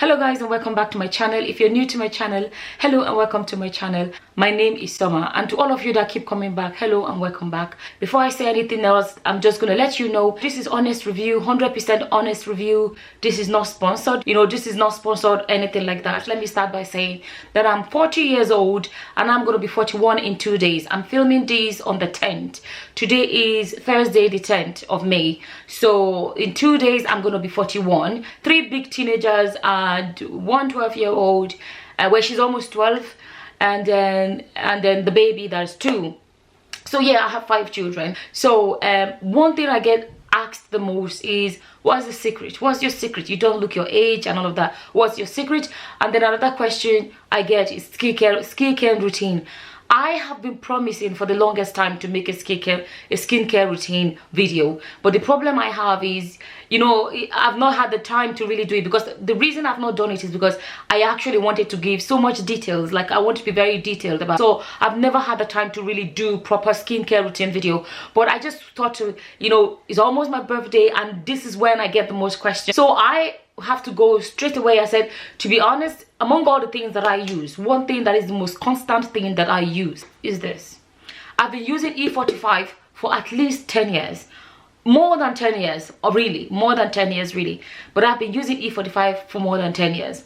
Hello guys, and welcome back to my channel. If you're new to my channel, hello and welcome to my channel. My name is Summer, and to all of you that keep coming back, hello and welcome back. Before I say anything else, I'm just gonna let you know this is honest review, 100% honest review. This is not sponsored, this is not sponsored, anything like that. Let me start by saying that I'm 40 years old and I'm gonna be 41 in 2 days. I'm filming these on the 10th. Today is Thursday the 10th of May, so in 2 days I'm gonna be 41. 3 big teenagers and one 12-year-old, where she's almost 12, and then the baby that's 2. So yeah, I have 5 children. So one thing I get asked the most is, what's the secret? What's your secret? You don't look your age and all of that. What's your secret? And then another question I get is skincare routine. I have been promising for the longest time to make a skincare routine video, but the problem I have is, I've not had the time to really do it, because the reason I've not done it is because I actually wanted to give so much details. Like, I want to be very detailed about, so I've never had the time to really do proper skincare routine video. But I just thought to, it's almost my birthday and this is when I get the most questions, so I have to go straight away. I said, to be honest, among all the things that I use, one thing that is the most constant thing that I use is this. I've been using E45 for at least 10 years. More than 10 years, or really, more than 10 years really. But I've been using E45 for more than 10 years.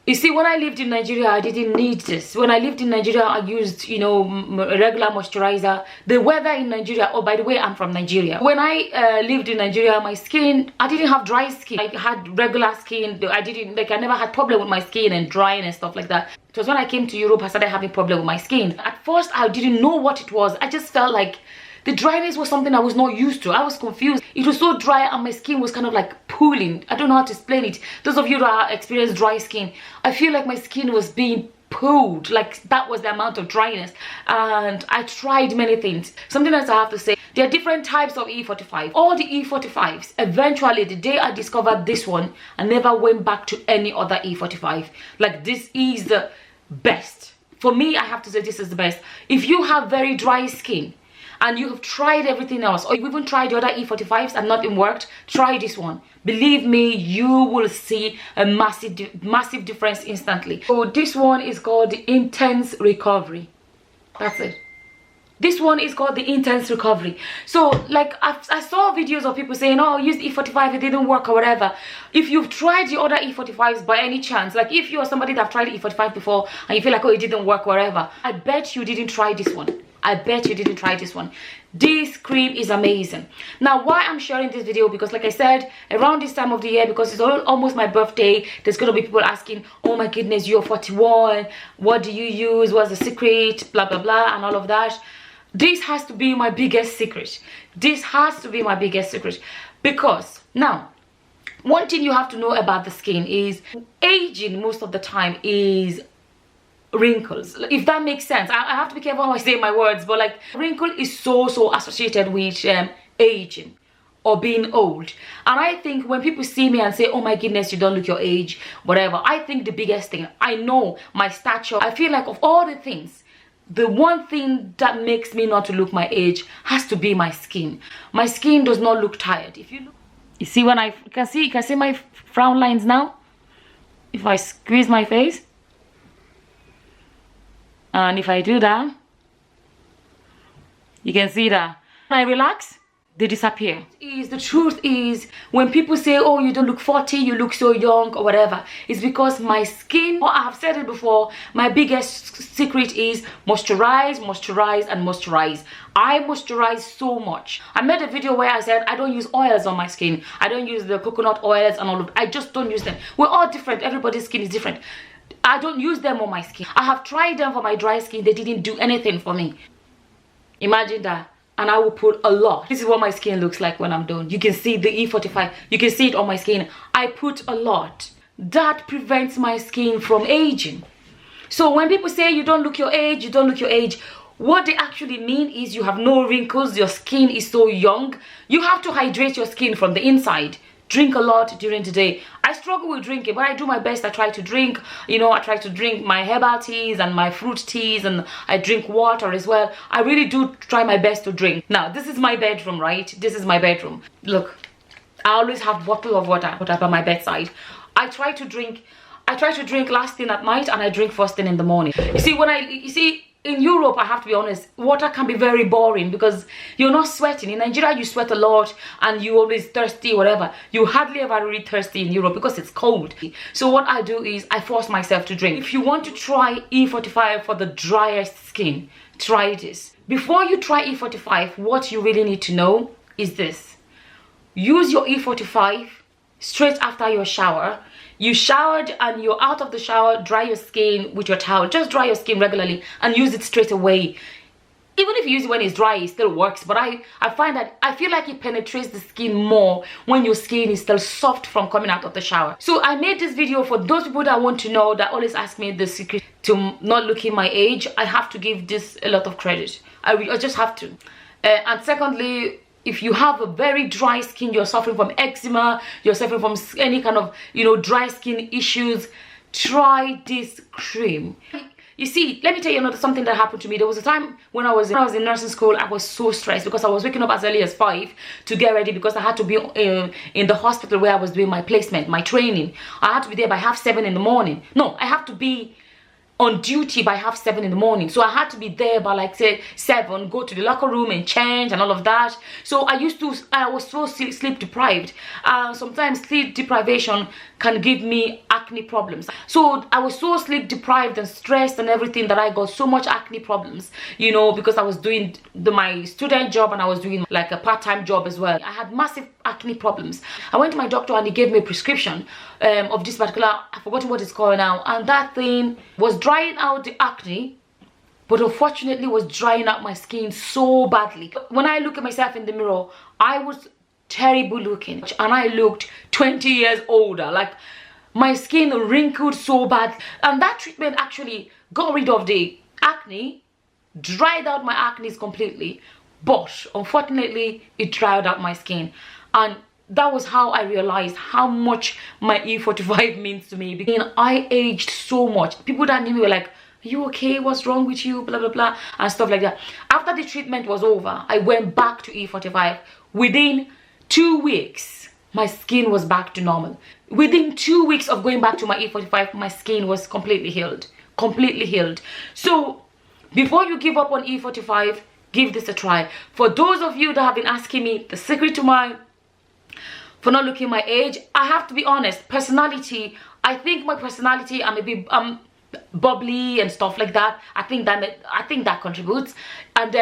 You see, when I lived in Nigeria, I didn't need this. When I lived in Nigeria, I used, a regular moisturizer. The weather in Nigeria, oh, by the way, I'm from Nigeria. When I lived in Nigeria, my skin, I didn't have dry skin. I had regular skin. I never had problem with my skin and drying and stuff like that. It was when I came to Europe, I started having problem with my skin. At first, I didn't know what it was. I just felt like the dryness was something I was not used to. I was confused. It was so dry and my skin was kind of like pooling. I don't know how to explain it. Those of you that experience dry skin, I feel like my skin was being pulled. Like, that was the amount of dryness. And I tried many things. Something else I have to say, there are different types of E45. All the E45s, eventually the day I discovered this one, I never went back to any other E45. Like, this is the best. For me, I have to say this is the best. If you have very dry skin, and you have tried everything else, or you've even tried the other E45s and nothing worked, try this one. Believe me, you will see a massive difference instantly. So this one is called the Intense Recovery. That's it. This one is called the Intense Recovery. So, like, I saw videos of people saying, oh, use E45, it didn't work or whatever. If you've tried the other E45s by any chance, like if you're somebody that tried E45 before and you feel like, oh, it didn't work or whatever, I bet you didn't try this one. I bet you didn't try this one. This cream is amazing. Now, why I'm sharing this video, because like I said, around this time of the year, because it's almost my birthday, there's gonna be people asking, oh my goodness, you're 41, what do you use, what's the secret, blah blah blah, and all of that. This has to be my biggest secret. This has to be my biggest secret, because now, one thing you have to know about the skin is aging most of the time is wrinkles, if that makes sense. I have to be careful how I say my words, but like, wrinkle is so associated with aging or being old. And I think when people see me and say, oh my goodness, you don't look your age, whatever, I think the biggest thing, I know my stature, I feel like of all the things, the one thing that makes me not to look my age has to be my skin. My skin does not look tired. If you look, you see, when you can see my frown lines now. If I squeeze my face, and if I do that, you can see that when I relax, they disappear. The truth is, when people say, oh, you don't look 40, you look so young or whatever, it's because my skin, I have said it before, my biggest secret is moisturize, moisturize, and moisturize. I moisturize so much. I made a video where I said I don't use oils on my skin. I don't use the coconut oils and all of that. I just don't use them. We're all different. Everybody's skin is different. I don't use them on my skin. I have tried them for my dry skin. They didn't do anything for me. Imagine that. And I will put a lot. This is what my skin looks like when I'm done. You can see the E45. You can see it on my skin. I put a lot. That prevents my skin from aging. So when people say you don't look your age, you don't look your age, what they actually mean is you have no wrinkles, your skin is so young. You have to hydrate your skin from the inside. Drink a lot during the day. I struggle with drinking, but I do my best. I try to drink, I try to drink my herbal teas and my fruit teas, and I drink water as well. I really do try my best to drink. Now, this is my bedroom, right? This is my bedroom. Look, I always have a bottle of water by my bedside. I try to drink last thing at night and I drink first thing in the morning. You see, in Europe, I have to be honest, water can be very boring because you're not sweating. In Nigeria, you sweat a lot and you always thirsty, whatever. You hardly ever really thirsty in Europe because it's cold. So what I do is I force myself to drink. If you want to try E45 for the driest skin, try this. Before you try E45, what you really need to know is this. Use your E45 straight after your shower. You showered and you're out of the shower, dry your skin with your towel. Just dry your skin regularly and use it straight away. Even if you use it when it's dry, it still works. But I find that I feel like it penetrates the skin more when your skin is still soft from coming out of the shower. So I made this video for those people that want to know, that always ask me the secret to not looking my age. I have to give this a lot of credit. I just have to. And secondly, if you have a very dry skin, you're suffering from eczema, you're suffering from any kind of, dry skin issues, try this cream. You see, let me tell you something that happened to me. There was a time when I was in nursing school, I was so stressed because I was waking up as early as 5 to get ready because I had to be in the hospital where I was doing my placement, my training. I had to be there by 7:30 in the morning. No, I have to be on duty by 7:30 in the morning, so I had to be there by like say 7, go to the locker room and change and all of that. So I was so sleep deprived. Sometimes sleep deprivation can give me acne problems. So I was so sleep deprived and stressed and everything that I got so much acne problems, because I was doing my student job and I was doing like a part-time job as well. I had massive acne problems. I went to my doctor and he gave me a prescription of this particular, I've forgotten what it's called now, and that thing was drying out the acne, but unfortunately was drying out my skin so badly. When I look at myself in the mirror, I was terrible looking and I looked 20 years older. Like my skin wrinkled so bad, and that treatment actually got rid of the acne, dried out my acne completely, but unfortunately it dried out my skin. And that was how I realized how much my E45 means to me, because I aged so much. People that knew me were like, "Are you okay? What's wrong with you?" Blah blah blah and stuff like that. After the treatment was over, I went back to E45. Within 2 weeks, my skin was back to normal. Within 2 weeks of going back to my E45, my skin was completely healed. Completely healed. So before you give up on E45, give this a try. For those of you that have been asking me the secret to for not looking my age, I have to be honest. Personality, I think my personality, I'm bubbly and stuff like that. I think that contributes. And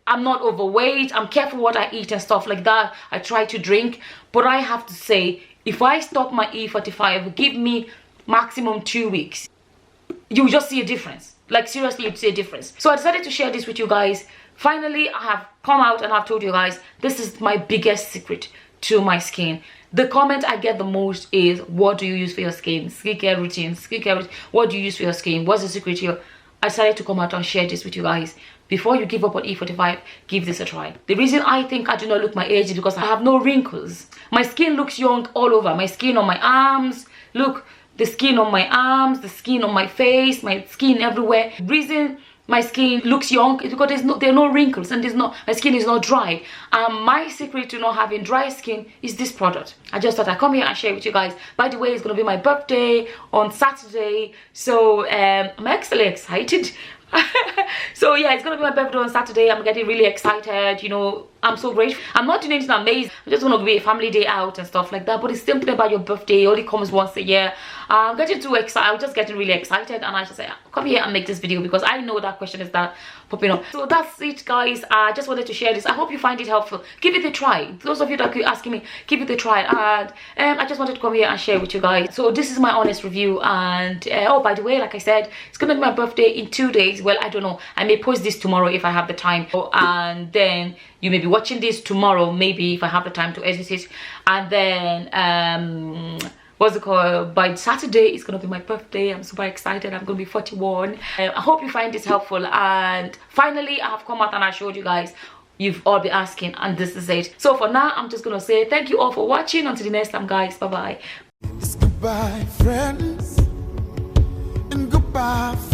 I'm not overweight. I'm careful what I eat and stuff like that. I try to drink, but I have to say, if I stop my E45, give me maximum 2 weeks, you just see a difference. Like seriously, you'd see a difference. So I decided to share this with you guys. Finally, I have come out and I've told you guys, this is my biggest secret to my skin. The comment I get the most is, what do you use for your skin? Skincare routine, what do you use for your skin? What's the secret here? I decided to come out and share this with you guys. Before you give up on E45, give this a try. The reason I think I do not look my age is because I have no wrinkles. My skin looks young all over. My skin on my arms, look, the skin on my arms, the skin on my face, my skin everywhere. The reason my skin looks young is because there are no wrinkles and my skin is not dry. My secret to not having dry skin is this product. I just thought I'd come here and share with you guys. By the way, it's going to be my birthday on Saturday, so I'm actually excited. So yeah, it's gonna be my birthday on Saturday. I'm getting really excited, I'm so grateful. I'm not doing anything amazing. I'm just gonna be a family day out and stuff like that, but it's something about your birthday. It only comes once a year. I'm getting too excited. I'm just getting really excited, and I just say, come here and make this video because I know that question is that popping up. So that's it, guys. I just wanted to share this. I hope you find it helpful. Give it a try. Those of you that keep asking me, give it a try. And I just wanted to come here and share with you guys. So this is my honest review. And oh, by the way, like I said, it's gonna be my birthday in 2 days. Well, I don't know. I may post this tomorrow if I have the time, and then you may be watching this tomorrow, maybe if I have the time to edit it. And then what's it called, by Saturday it's gonna be my birthday. I'm super excited. I'm gonna be 41. I hope you find this helpful. And finally, I have come out and I showed you guys. You've all been asking, and this is it. So for now, I'm just gonna say thank you all for watching. Until the next time, guys. Bye bye. Goodbye, friends, and goodbye.